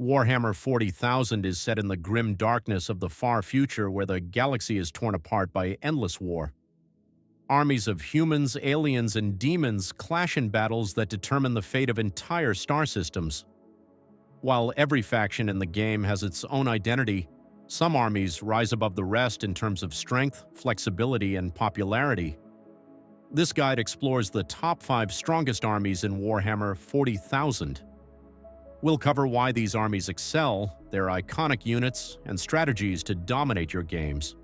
Warhammer 40,000 is set in the grim darkness of the far future where the galaxy is torn apart by endless war. Armies of humans, aliens, and demons clash in battles that determine the fate of entire star systems. While every faction in the game has its own identity, some armies rise above the rest in terms of strength, flexibility, and popularity. This guide explores the top 5 strongest armies in Warhammer 40,000. We'll cover why these armies excel, their iconic units, and strategies to dominate your games.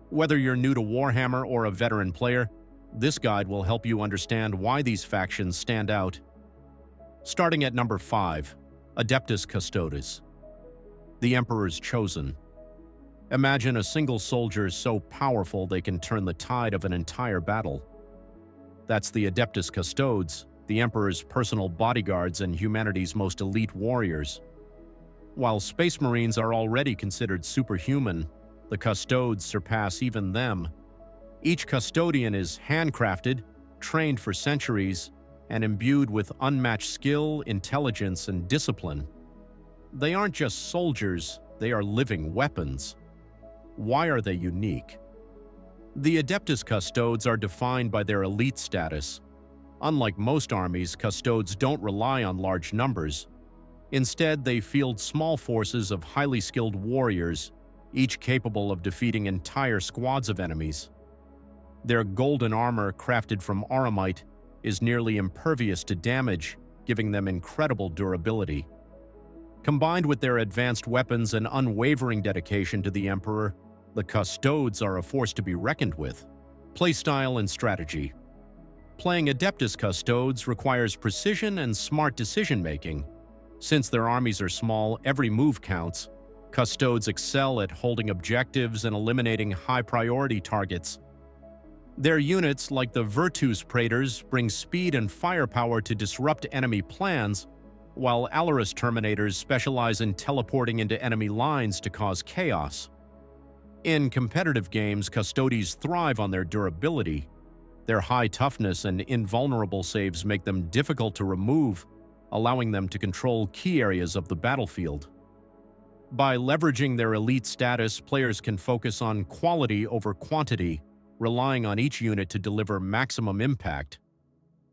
Whether you're new to Warhammer or a veteran player, this guide will help you understand why these factions stand out. Starting at number 5, Adeptus Custodes. The Emperor's Chosen. Imagine a single soldier so powerful they can turn the tide of an entire battle. That's the Adeptus Custodes, the Emperor's personal bodyguards and humanity's most elite warriors. While Space Marines are already considered superhuman, the Custodes surpass even them. Each Custodian is handcrafted, trained for centuries, and imbued with unmatched skill, intelligence, and discipline. They aren't just soldiers, they are living weapons. Why are they unique? The Adeptus Custodes are defined by their elite status. Unlike most armies, Custodes don't rely on large numbers. Instead, they field small forces of highly skilled warriors, each capable of defeating entire squads of enemies. Their golden armor, crafted from aramite, is nearly impervious to damage, giving them incredible durability. Combined with their advanced weapons and unwavering dedication to the Emperor, the Custodes are a force to be reckoned with. Playstyle and strategy. Playing Adeptus Custodes requires precision and smart decision-making. Since their armies are small, every move counts. Custodes excel at holding objectives and eliminating high-priority targets. Their units, like the Virtus Praetors, bring speed and firepower to disrupt enemy plans, while Allarus Terminators specialize in teleporting into enemy lines to cause chaos. In competitive games, Custodes thrive on their durability. Their high toughness and invulnerable saves make them difficult to remove, allowing them to control key areas of the battlefield. By leveraging their elite status, players can focus on quality over quantity, relying on each unit to deliver maximum impact.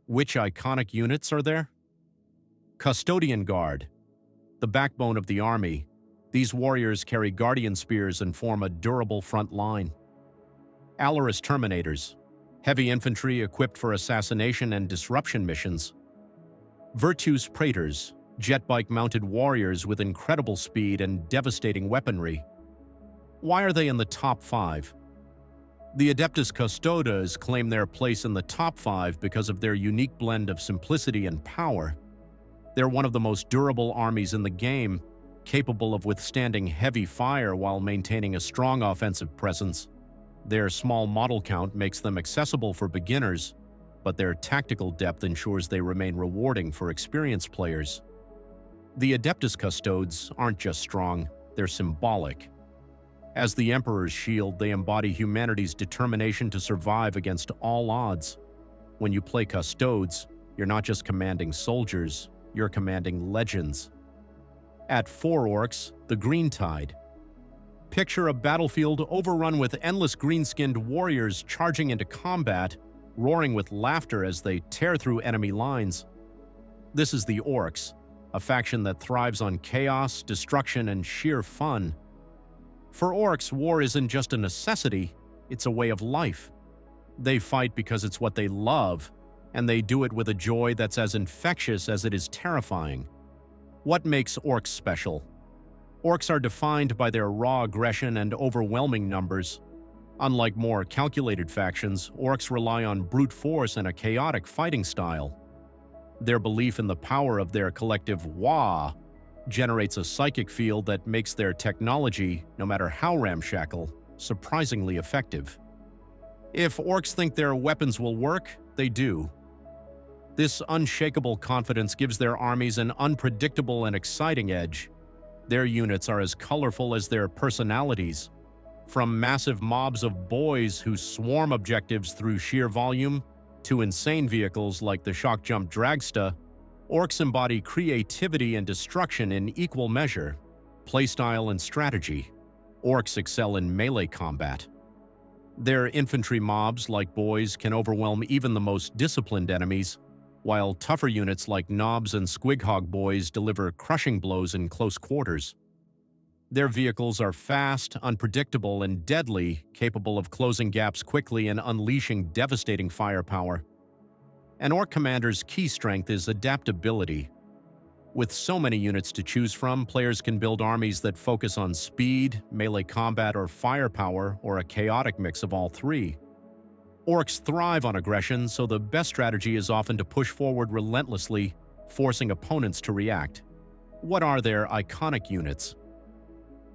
Which iconic units are there? Custodian Guard. The backbone of the army, these warriors carry guardian spears and form a durable front line. Allarus Terminators. Heavy infantry equipped for assassination and disruption missions. Virtus Praetors, jet bike-mounted warriors with incredible speed and devastating weaponry. Why are they in the top 5? The Adeptus Custodes claim their place in the top 5 because of their unique blend of simplicity and power. They're one of the most durable armies in the game, capable of withstanding heavy fire while maintaining a strong offensive presence. Their small model count makes them accessible for beginners, but their tactical depth ensures they remain rewarding for experienced players. The Adeptus Custodes aren't just strong, they're symbolic. As the Emperor's shield, they embody humanity's determination to survive against all odds. When you play Custodes, you're not just commanding soldiers, you're commanding legends. At 4 orcs, the Green Tide. Picture a battlefield overrun with endless green-skinned warriors charging into combat, roaring with laughter as they tear through enemy lines. This is the Orcs, a faction that thrives on chaos, destruction, and sheer fun. For Orcs, war isn't just a necessity, it's a way of life. They fight because it's what they love, and they do it with a joy that's as infectious as it is terrifying. What makes Orcs special? Orcs are defined by their raw aggression and overwhelming numbers. Unlike more calculated factions, Orcs rely on brute force and a chaotic fighting style. Their belief in the power of their collective Wa generates a psychic field that makes their technology, no matter how ramshackle, surprisingly effective. If Orcs think their weapons will work, they do. This unshakable confidence gives their armies an unpredictable and exciting edge. Their units are as colorful as their personalities. From massive mobs of boys who swarm objectives through sheer volume, to insane vehicles like the Shock Jump Dragsta, Orcs embody creativity and destruction in equal measure, playstyle and strategy. Orcs excel in melee combat. Their infantry mobs, like boys, can overwhelm even the most disciplined enemies, while tougher units like knobs and squighog boys deliver crushing blows in close quarters. Their vehicles are fast, unpredictable, and deadly, capable of closing gaps quickly and unleashing devastating firepower. An Orc commander's key strength is adaptability. With so many units to choose from, players can build armies that focus on speed, melee combat, or firepower, or a chaotic mix of all three. Orcs thrive on aggression, so the best strategy is often to push forward relentlessly, forcing opponents to react. What are their iconic units?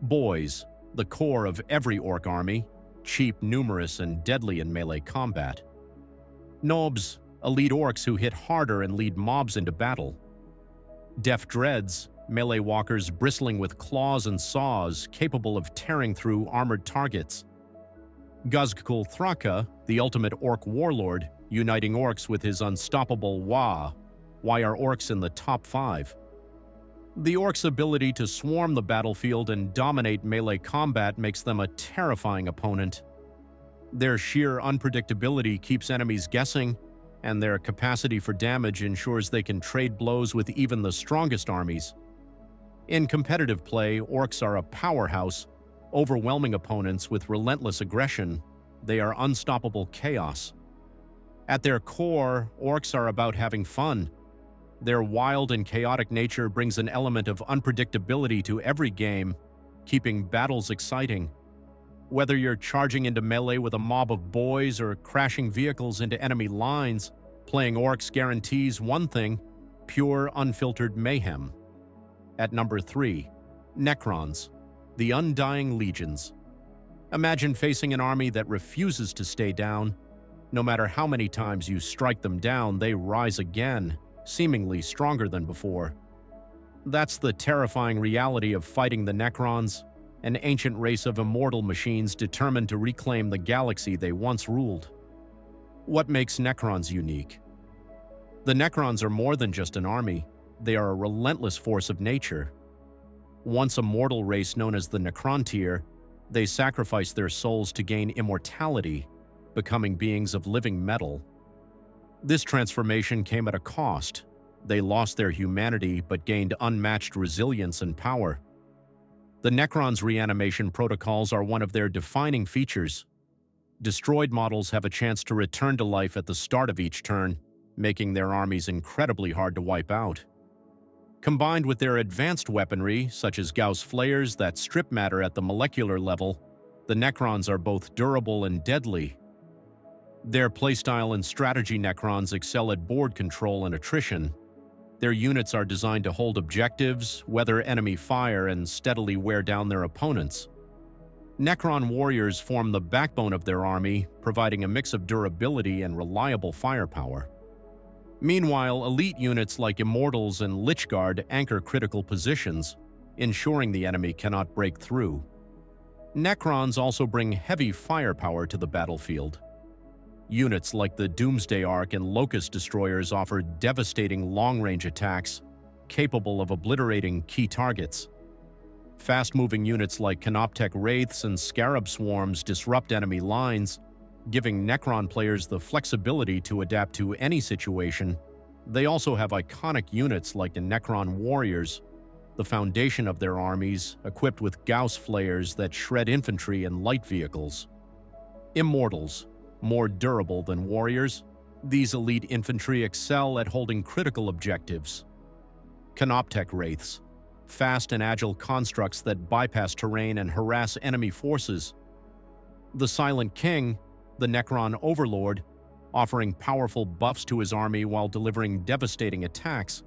Boys, the core of every Orc army, cheap, numerous, and deadly in melee combat. Nobs, elite Orcs who hit harder and lead mobs into battle. Def Dreads, melee walkers bristling with claws and saws, capable of tearing through armored targets. Guzgkul Thraka, the ultimate Orc warlord, uniting Orcs with his unstoppable Wah. Why are Orcs in the top 5? The Orcs' ability to swarm the battlefield and dominate melee combat makes them a terrifying opponent. Their sheer unpredictability keeps enemies guessing, and their capacity for damage ensures they can trade blows with even the strongest armies. In competitive play, Orcs are a powerhouse, overwhelming opponents with relentless aggression. They are unstoppable chaos. At their core, Orcs are about having fun. Their wild and chaotic nature brings an element of unpredictability to every game, keeping battles exciting. Whether you're charging into melee with a mob of boys or crashing vehicles into enemy lines, playing Orcs guarantees one thing: pure, unfiltered mayhem. At number 3, Necrons, the Undying Legions. Imagine facing an army that refuses to stay down. No matter how many times you strike them down, they rise again, seemingly stronger than before. That's the terrifying reality of fighting the Necrons, an ancient race of immortal machines determined to reclaim the galaxy they once ruled. What makes Necrons unique? The Necrons are more than just an army. They are a relentless force of nature. Once a mortal race known as the Necrontyr, they sacrificed their souls to gain immortality, becoming beings of living metal. This transformation came at a cost. They lost their humanity but gained unmatched resilience and power. The Necrons' reanimation protocols are one of their defining features. Destroyed models have a chance to return to life at the start of each turn, making their armies incredibly hard to wipe out. Combined with their advanced weaponry, such as Gauss flares that strip matter at the molecular level, the Necrons are both durable and deadly. Their playstyle and strategy Necrons excel at board control and attrition. Their units are designed to hold objectives, weather enemy fire, and steadily wear down their opponents. Necron warriors form the backbone of their army, providing a mix of durability and reliable firepower. Meanwhile, elite units like Immortals and Lichguard anchor critical positions, ensuring the enemy cannot break through. Necrons also bring heavy firepower to the battlefield. Units like the Doomsday Ark and Locust Destroyers offer devastating long-range attacks, capable of obliterating key targets. Fast-moving units like Canoptech Wraiths and Scarab Swarms disrupt enemy lines, giving Necron players the flexibility to adapt to any situation. They also have iconic units like the Necron Warriors, the foundation of their armies, equipped with Gauss flares that shred infantry and light vehicles. Immortals, more durable than warriors, these elite infantry excel at holding critical objectives. Canoptech Wraiths, fast and agile constructs that bypass terrain and harass enemy forces. The Silent King, the Necron Overlord, offering powerful buffs to his army while delivering devastating attacks.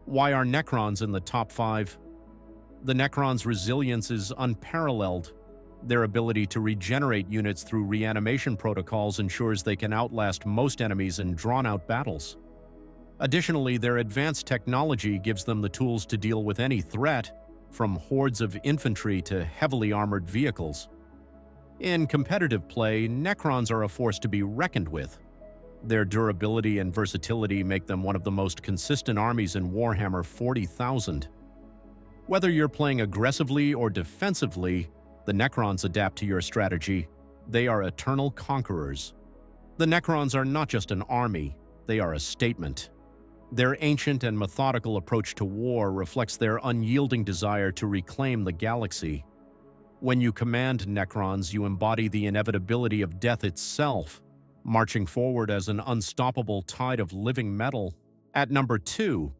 Why are Necrons in the top 5? The Necrons' resilience is unparalleled. Their ability to regenerate units through reanimation protocols ensures they can outlast most enemies in drawn-out battles. Additionally, their advanced technology gives them the tools to deal with any threat, from hordes of infantry to heavily armored vehicles. In competitive play, Necrons are a force to be reckoned with. Their durability and versatility make them one of the most consistent armies in Warhammer 40,000. Whether you're playing aggressively or defensively, the Necrons adapt to your strategy. They are eternal conquerors. The Necrons are not just an army, they are a statement. Their ancient and methodical approach to war reflects their unyielding desire to reclaim the galaxy. When you command Necrons, you embody the inevitability of death itself, marching forward as an unstoppable tide of living metal. At number 2,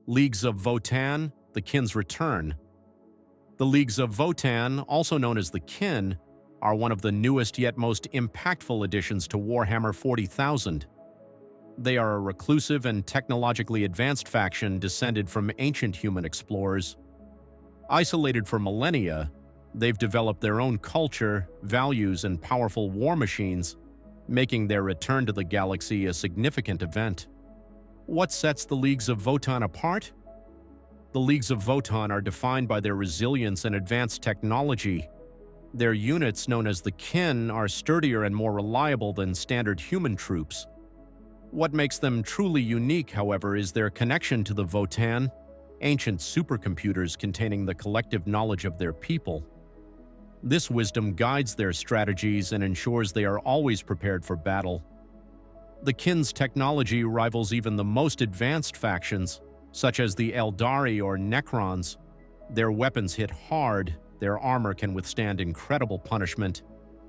Leagues of Votann, the Kin's Return. The Leagues of Votann, also known as the Kin, are one of the newest yet most impactful additions to Warhammer 40,000. They are a reclusive and technologically advanced faction descended from ancient human explorers. Isolated for millennia, they've developed their own culture, values, and powerful war machines, making their return to the galaxy a significant event. What sets the Leagues of Votann apart? The Leagues of Votann are defined by their resilience and advanced technology. Their units, known as the Kin, are sturdier and more reliable than standard human troops. What makes them truly unique, however, is their connection to the Votann, ancient supercomputers containing the collective knowledge of their people. This wisdom guides their strategies and ensures they are always prepared for battle. The Kin's technology rivals even the most advanced factions, such as the Eldari or Necrons. Their weapons hit hard, their armor can withstand incredible punishment,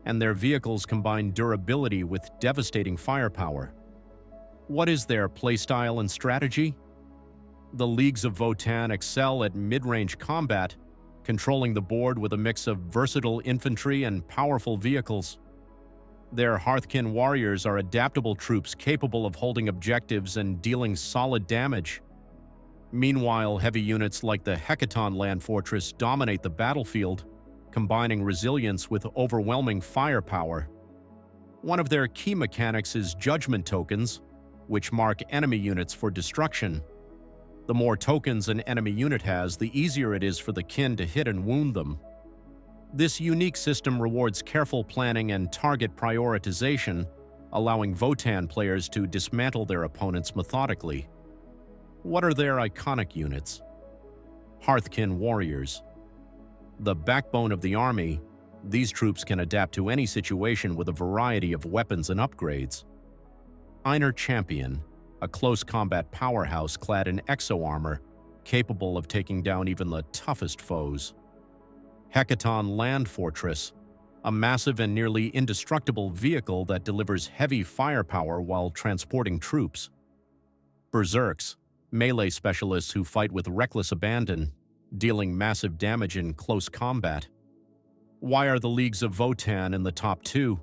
and their vehicles combine durability with devastating firepower. What is their playstyle and strategy? The Leagues of Votann excel at mid-range combat, controlling the board with a mix of versatile infantry and powerful vehicles. Their Hearthkin warriors are adaptable troops capable of holding objectives and dealing solid damage. Meanwhile, heavy units like the Hecaton land fortress dominate the battlefield, combining resilience with overwhelming firepower. One of their key mechanics is judgment tokens, which mark enemy units for destruction. The more tokens an enemy unit has, the easier it is for the Kin to hit and wound them. This unique system rewards careful planning and target prioritization, allowing Votann players to dismantle their opponents methodically. What are their iconic units? Hearthkin warriors. The backbone of the army, these troops can adapt to any situation with a variety of weapons and upgrades. Einar Champion, a close combat powerhouse clad in exo-armor, capable of taking down even the toughest foes. Hecaton Land Fortress, a massive and nearly indestructible vehicle that delivers heavy firepower while transporting troops. Berserks, melee specialists who fight with reckless abandon, dealing massive damage in close combat. Why are the Leagues of Votann in the top 2?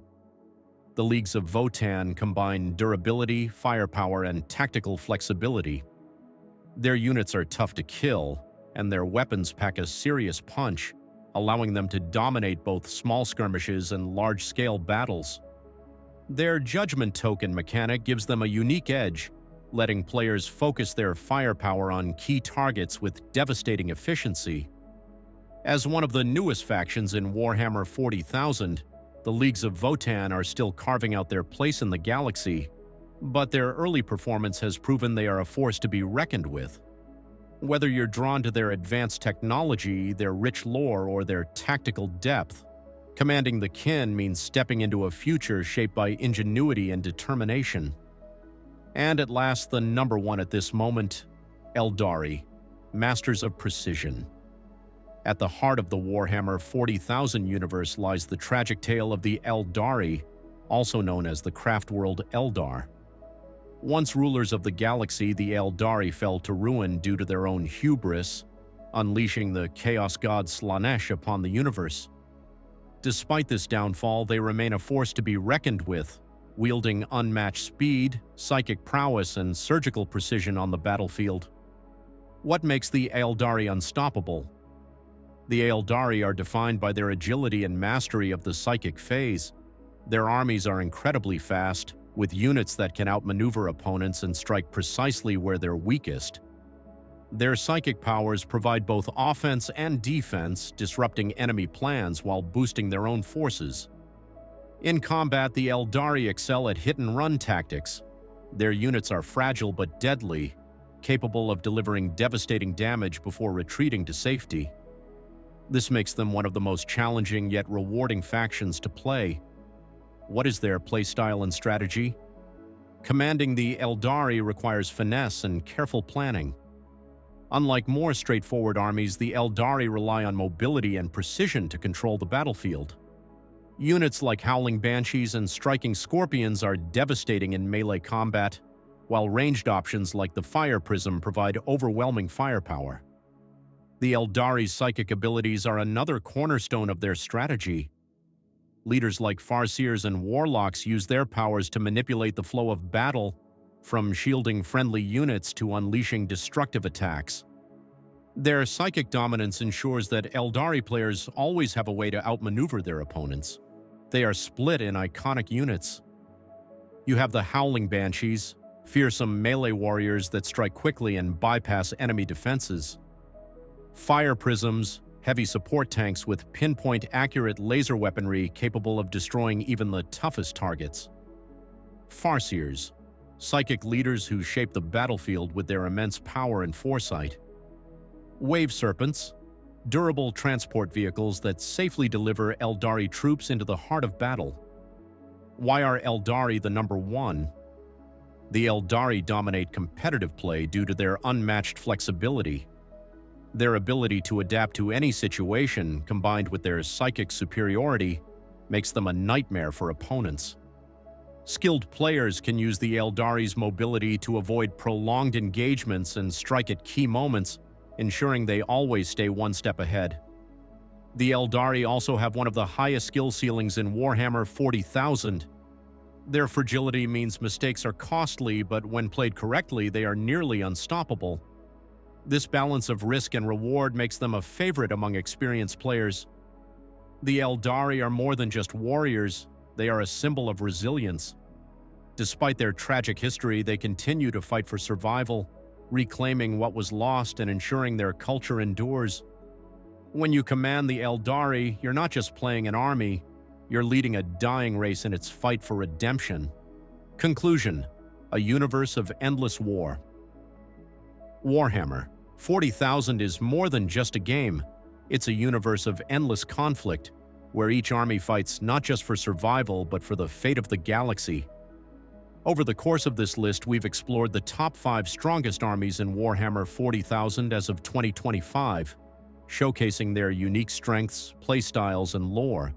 The Leagues of Votann combine durability, firepower, and tactical flexibility. Their units are tough to kill, and their weapons pack a serious punch, allowing them to dominate both small skirmishes and large-scale battles. Their Judgment Token mechanic gives them a unique edge, letting players focus their firepower on key targets with devastating efficiency. As one of the newest factions in Warhammer 40,000, the Leagues of Votann are still carving out their place in the galaxy, but their early performance has proven they are a force to be reckoned with. Whether you're drawn to their advanced technology, their rich lore, or their tactical depth, commanding the Kin means stepping into a future shaped by ingenuity and determination. And at last, the number 1 at this moment, Eldari, Masters of Precision. At the heart of the Warhammer 40,000 universe lies the tragic tale of the Eldari, also known as the craft world Eldar. Once rulers of the galaxy, the Eldari fell to ruin due to their own hubris, unleashing the chaos god Slaanesh upon the universe. Despite this downfall, they remain a force to be reckoned with, wielding unmatched speed, psychic prowess, and surgical precision on the battlefield. What makes the Eldari unstoppable? The Eldari are defined by their agility and mastery of the psychic phase. Their armies are incredibly fast, with units that can outmaneuver opponents and strike precisely where they're weakest. Their psychic powers provide both offense and defense, disrupting enemy plans while boosting their own forces. In combat, the Eldari excel at hit-and-run tactics. Their units are fragile but deadly, capable of delivering devastating damage before retreating to safety. This makes them one of the most challenging yet rewarding factions to play. What is their playstyle and strategy? Commanding the Eldari requires finesse and careful planning. Unlike more straightforward armies, the Eldari rely on mobility and precision to control the battlefield. Units like Howling Banshees and Striking Scorpions are devastating in melee combat, while ranged options like the Fire Prism provide overwhelming firepower. The Eldari's psychic abilities are another cornerstone of their strategy. Leaders like Farseers and Warlocks use their powers to manipulate the flow of battle, from shielding friendly units to unleashing destructive attacks. Their psychic dominance ensures that Eldari players always have a way to outmaneuver their opponents. They are split in iconic units. You have the Howling Banshees, fearsome melee warriors that strike quickly and bypass enemy defenses. Fire Prisms, heavy support tanks with pinpoint-accurate laser weaponry capable of destroying even the toughest targets. Farseers, psychic leaders who shape the battlefield with their immense power and foresight. Wave Serpents, durable transport vehicles that safely deliver Eldari troops into the heart of battle. Why are Eldari the number one? The Eldari dominate competitive play due to their unmatched flexibility. Their ability to adapt to any situation, combined with their psychic superiority, makes them a nightmare for opponents. Skilled players can use the Eldari's mobility to avoid prolonged engagements and strike at key moments, ensuring they always stay one step ahead. The Eldari also have one of the highest skill ceilings in Warhammer 40,000. Their fragility means mistakes are costly, but when played correctly, they are nearly unstoppable. This balance of risk and reward makes them a favorite among experienced players. The Eldari are more than just warriors, they are a symbol of resilience. Despite their tragic history, they continue to fight for survival, reclaiming what was lost and ensuring their culture endures. When you command the Eldari, you're not just playing an army, you're leading a dying race in its fight for redemption. Conclusion: a universe of endless war. Warhammer 40,000 is more than just a game. It's a universe of endless conflict, where each army fights not just for survival, but for the fate of the galaxy. Over the course of this list, we've explored the top 5 strongest armies in Warhammer 40,000 as of 2025, showcasing their unique strengths, playstyles, and lore.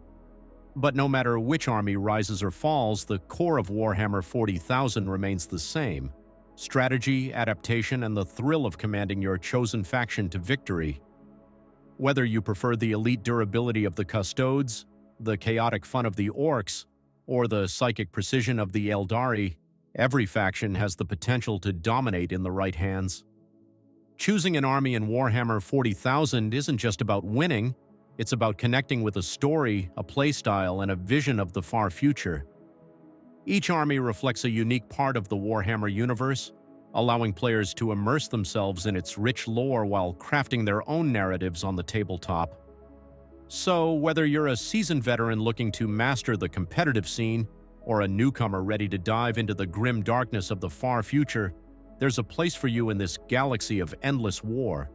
But no matter which army rises or falls, the core of Warhammer 40,000 remains the same: strategy, adaptation, and the thrill of commanding your chosen faction to victory. Whether you prefer the elite durability of the Custodes, the chaotic fun of the Orcs, or the psychic precision of the Eldari, every faction has the potential to dominate in the right hands. Choosing an army in Warhammer 40,000 isn't just about winning, it's about connecting with a story, a playstyle, and a vision of the far future. Each army reflects a unique part of the Warhammer universe, allowing players to immerse themselves in its rich lore while crafting their own narratives on the tabletop. So, whether you're a seasoned veteran looking to master the competitive scene, or a newcomer ready to dive into the grim darkness of the far future, there's a place for you in this galaxy of endless war.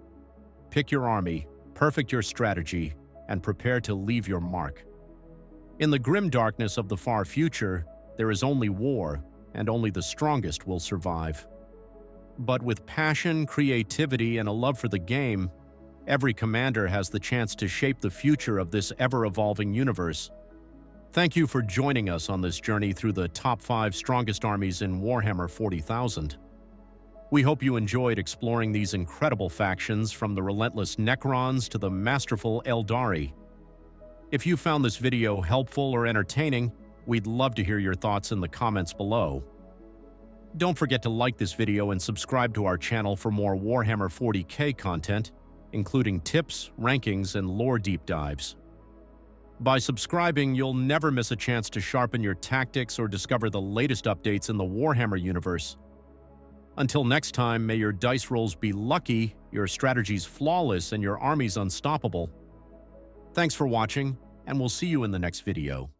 Pick your army, perfect your strategy, and prepare to leave your mark. In the grim darkness of the far future, there is only war, and only the strongest will survive. But with passion, creativity, and a love for the game, every commander has the chance to shape the future of this ever-evolving universe. Thank you for joining us on this journey through the top 5 strongest armies in Warhammer 40,000. We hope you enjoyed exploring these incredible factions, from the relentless Necrons to the masterful Eldari. If you found this video helpful or entertaining, we'd love to hear your thoughts in the comments below. Don't forget to like this video and subscribe to our channel for more Warhammer 40k content, including tips, rankings, and lore deep dives. By subscribing, you'll never miss a chance to sharpen your tactics or discover the latest updates in the Warhammer universe. Until next time, may your dice rolls be lucky, your strategies flawless, and your armies unstoppable. Thanks for watching, and we'll see you in the next video.